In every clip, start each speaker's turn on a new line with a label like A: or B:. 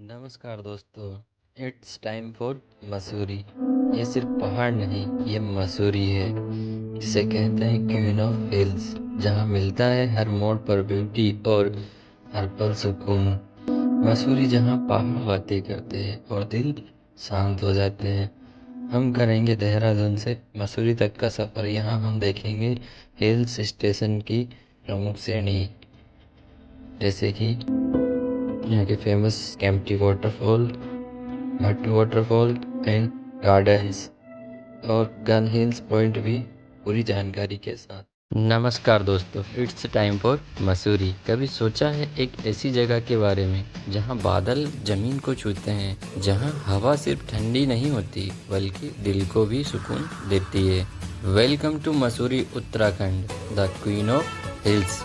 A: नमस्कार दोस्तों। It's time for Mussoorie. ये सिर्फ पहाड़ नहीं, ये मसूरी है। इसे कहते हैं क्वीन ऑफ हिल्स, जहाँ मिलता है हर मोड़ पर ब्यूटी और हर पल सुकून। मसूरी जहाँ पहाड़ बातें करते हैं और दिल शांत हो जाते हैं। हम करेंगे देहरादून से मसूरी तक का सफ़र। यहाँ हम देखेंगे हिल्स स्टेशन की प्रमुख श्रेणी, जैसे कि यहाँ के famous Kempty waterfall, Bhattu waterfall and gardens और गन हिल्स पॉइंट भी पूरी जानकारी के साथ। नमस्कार दोस्तों, इट्स टाइम फॉर मसूरी। कभी सोचा है एक ऐसी जगह के बारे में जहां बादल जमीन को छूते हैं, जहां हवा सिर्फ ठंडी नहीं होती बल्कि दिल को भी सुकून देती है। Welcome to Mussoorie Uttarakhand, the queen of hills.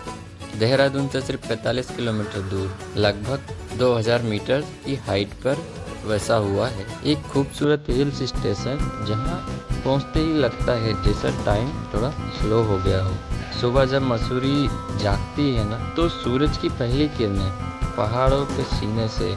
A: Dehradun से सिर्फ 45 किलोमीटर दूर, लगभग 2000 मीटर की हाइट पर बसा हुआ है एक खूबसूरत हिल्स स्टेशन, जहां पहुंचते ही लगता है जैसा टाइम थोड़ा स्लो हो गया हो। सुबह जब मसूरी जागती है ना, तो सूरज की पहली किरणें पहाड़ों के सीने से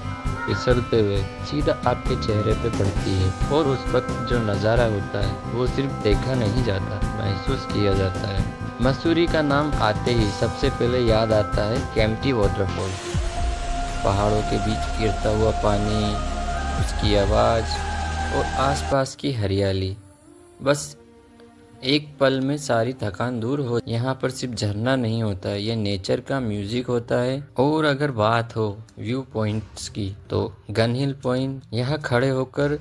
A: फिसलते हुए सीधा आपके चेहरे पे पड़ती है, और उस वक्त जो नज़ारा होता है वो सिर्फ देखा नहीं जाता, महसूस किया जाता है। मसूरी का नाम आते ही सबसे पहले याद आता है केम्प्टी वाटरफॉल। पहाड़ों के बीच गिरता हुआ पानी, उसकी आवाज़ और आसपास की हरियाली, बस एक पल में सारी थकान दूर हो। यहाँ पर सिर्फ झरना नहीं होता है, ये नेचर का म्यूजिक होता है। और अगर बात हो व्यू पॉइंट्स की, तो गन हिल पॉइंट, यहाँ खड़े होकर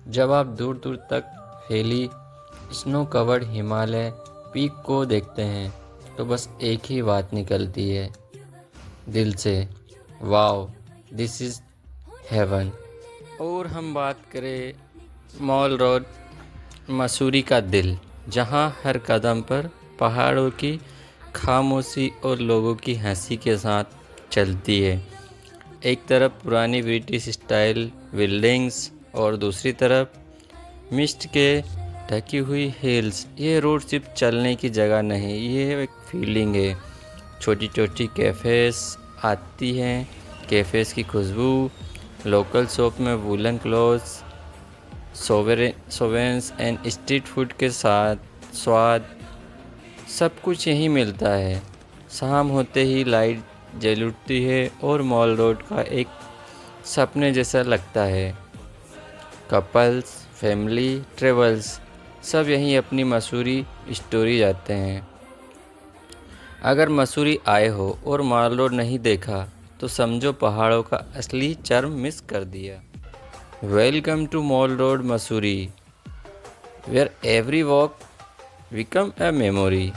A: जब आप दूर दूर तक फैली स्नो कवर्ड हिमालय पीक को देखते हैं, तो बस एक ही बात निकलती है दिल से, वाओ, दिस इज़ हेवन। और हम बात करें मॉल रोड, मसूरी का दिल, जहां हर कदम पर पहाड़ों की खामोशी और लोगों की हंसी के साथ चलती है। एक तरफ पुरानी ब्रिटिश स्टाइल बिल्डिंग्स और दूसरी तरफ मिस्ट के ढकी हुई हिल्स। ये रोड सिर्फ चलने की जगह नहीं, ये एक फीलिंग है। छोटी छोटी कैफ़ेस आती हैं, कैफ़ेस की खुशबू, लोकल शॉप में woollen clothes, souvenirs and street food के साथ स्वाद, सब कुछ यहीं मिलता है। शाम होते ही लाइट जल उठती है और मॉल रोड का एक सपने जैसा लगता है। कपल्स, फैमिली, ट्रेवल्स, सब यहीं अपनी मसूरी स्टोरी जाते हैं। अगर मसूरी आए हो और मॉल रोड नहीं देखा, तो समझो पहाड़ों का असली चर्म मिस कर दिया। Welcome to mall road Mussoorie, where every walk become a memory.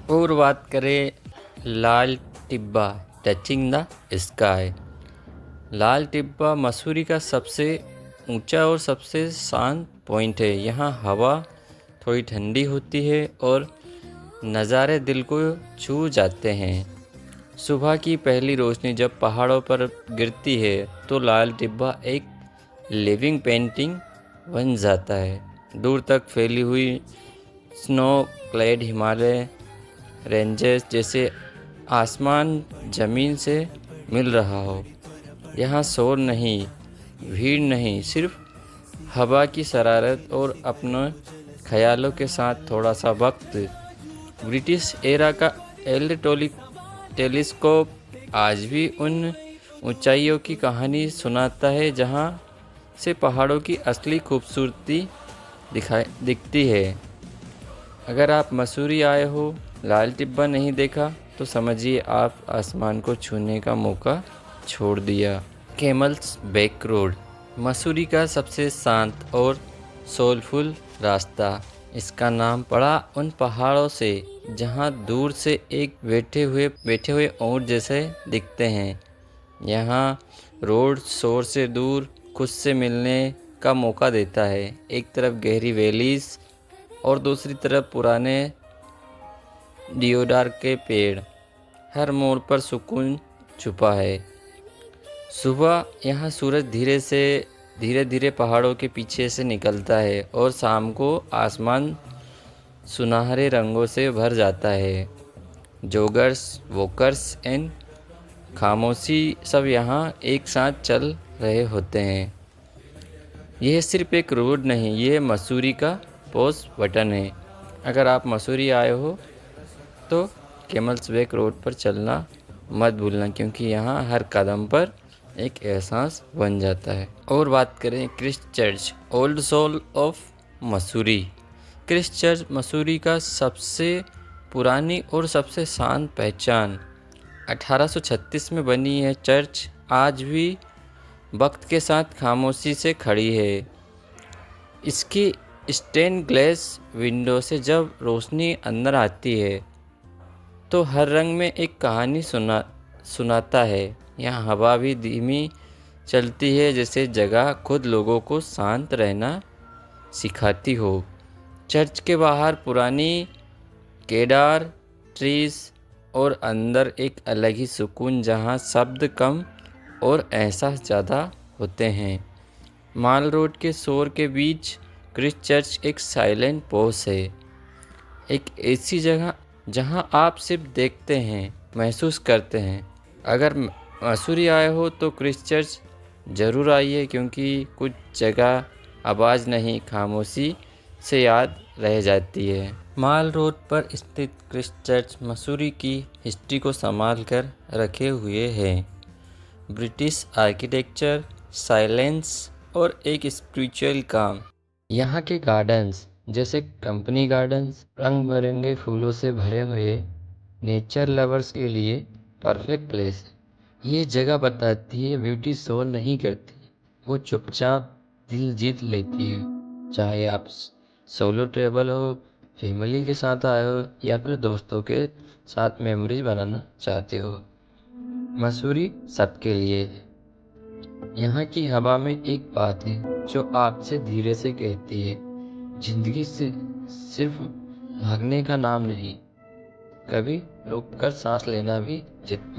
A: और बात करें Lal Tibba, touching the sky. Lal Tibba Mussoorie का सबसे ऊंचा और सबसे शांत पॉइंट है। यहाँ हवा थोड़ी ठंडी होती है और नज़ारे दिल को छू जाते हैं। सुबह की पहली रोशनी जब पहाड़ों पर गिरती है, तो लाल टिब्बा एक लिविंग पेंटिंग बन जाता है। दूर तक फैली हुई स्नो क्लेड हिमालय रेंजेस, जैसे आसमान ज़मीन से मिल रहा हो। यहाँ शोर नहीं, भीड़ नहीं, सिर्फ हवा की शरारत और अपने ख्यालों के साथ थोड़ा सा वक्त। ब्रिटिश एरा का टेलीस्कोप आज भी उन ऊंचाइयों की कहानी सुनाता है, जहाँ से पहाड़ों की असली खूबसूरती दिखती है। अगर आप मसूरी आए हो, लाल टिब्बा नहीं देखा, तो समझिए आप आसमान को छूने का मौका छोड़ दिया। कैमल्स बैक रोड, मसूरी का सबसे शांत और सोलफुल रास्ता। इसका नाम पड़ा उन पहाड़ों से जहां दूर से एक बैठे हुए ऊंट जैसे दिखते हैं। यहाँ रोड शोर से दूर खुद से मिलने का मौका देता है। एक तरफ गहरी वैलीज और दूसरी तरफ पुराने डियोडार के पेड़, हर मोड़ पर सुकून छुपा है। सुबह यहाँ सूरज धीरे धीरे पहाड़ों के पीछे से निकलता है और शाम को आसमान सुनहरे रंगों से भर जाता है। जॉगर्स, वॉकर्स एंड खामोशी सब यहाँ एक साथ चल रहे होते हैं। यह सिर्फ एक रोड नहीं, ये मसूरी का पॉज बटन है। अगर आप मसूरी आए हो तो कैमल्स बेक रोड पर चलना मत भूलना, क्योंकि यहाँ हर कदम पर एक एहसास बन जाता है। और बात करें Christ Church, old soul of Mussoorie. Christ Church Mussoorie का सबसे पुरानी और सबसे शांत पहचान 1836 में बनी है। चर्च आज भी वक्त के साथ खामोशी से खड़ी है। इसकी स्टेन ग्लास विंडो से जब रोशनी अंदर आती है तो हर रंग में एक कहानी सुनाता है। यहाँ हवा भी धीमी चलती है, जैसे जगह खुद लोगों को शांत रहना सिखाती हो। चर्च के बाहर पुरानी केदार ट्रीज और अंदर एक अलग ही सुकून, जहाँ शब्द कम और एहसास ज़्यादा होते हैं। माल रोड के शोर के बीच क्रिस्ट चर्च एक साइलेंट पोस है, एक ऐसी जगह जहां आप सिर्फ देखते हैं, महसूस करते हैं। अगर मसूरी आए हो तो क्रिस्ट चर्च ज़रूर आइए, क्योंकि कुछ जगह आवाज़ नहीं, खामोशी से याद रह जाती है। माल रोड पर स्थित क्रिस्ट चर्च मसूरी की हिस्ट्री को संभाल कर रखे हुए है। ब्रिटिश आर्किटेक्चर, साइलेंस और एक स्पिरिचुअल काम। यहाँ के गार्डन्स जैसे कंपनी गार्डन्स रंग बिरंगे फूलों से भरे हुए नेचर लवर्स के लिए परफेक्ट प्लेस है। ये जगह बताती है ब्यूटी शो नहीं करती, वो चुपचाप दिल जीत लेती है। चाहे आप सोलो ट्रेवल हो, फैमिली के साथ आए हो या फिर दोस्तों के साथ मेमोरीज बनाना चाहते हो, मसूरी सबके लिए है। यहाँ की हवा में एक बात है जो आपसे धीरे से कहती है, जिंदगी से सिर्फ भागने का नाम नहीं, कभी रुक कर सांस लेना भी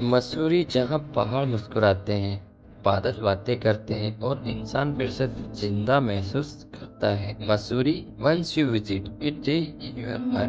A: मसूरी जहाँ पहाड़ मुस्कुराते हैं, बादल बातें करते हैं और इंसान फिर से जिंदा महसूस करता है। Mussoorie, once you visit it in your heart.